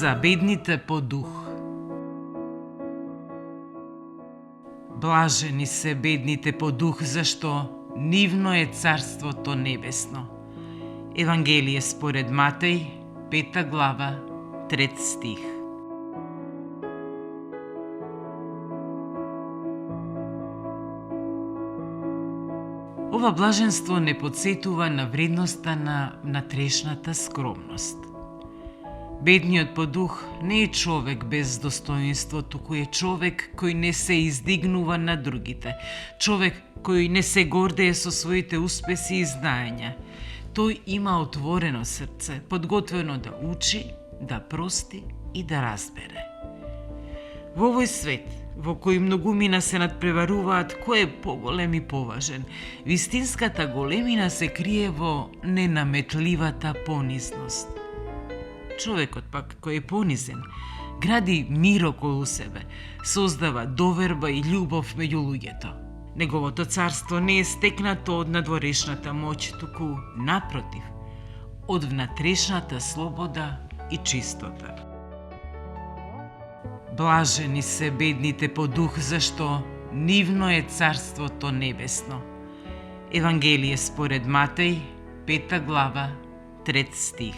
За бедните по дух. Блажени се бедните по дух, зашто нивно е Царството небесно. Евангелие според Матеј, 5 глава, 3 стих. Ова блаженство не подсетува на вредноста на внатрешната скромност. Бедниот по дух не е човек без достоинство, туку е човек кој не се издигнува на другите, човек кој не се гордее со своите успеси и знаења. Тој има отворено срце, подготвено да учи, да прости и да разбере. Во овој свет, во кој многумина се надпреваруваат кој е поголем и поважен, вистинската големина се крие во ненаметливата понизност. Човекот пак кој е понизен, гради мир околу себе, создава доверба и љубов меѓу луѓето. Неговото царство не е стекнато од надворешната моќ, туку напротив, од внатрешната слобода и чистота. Блажени се бедните по дух, зашто нивно е Царството небесно. Евангелие според Матеј, 5 глава, 3 стих.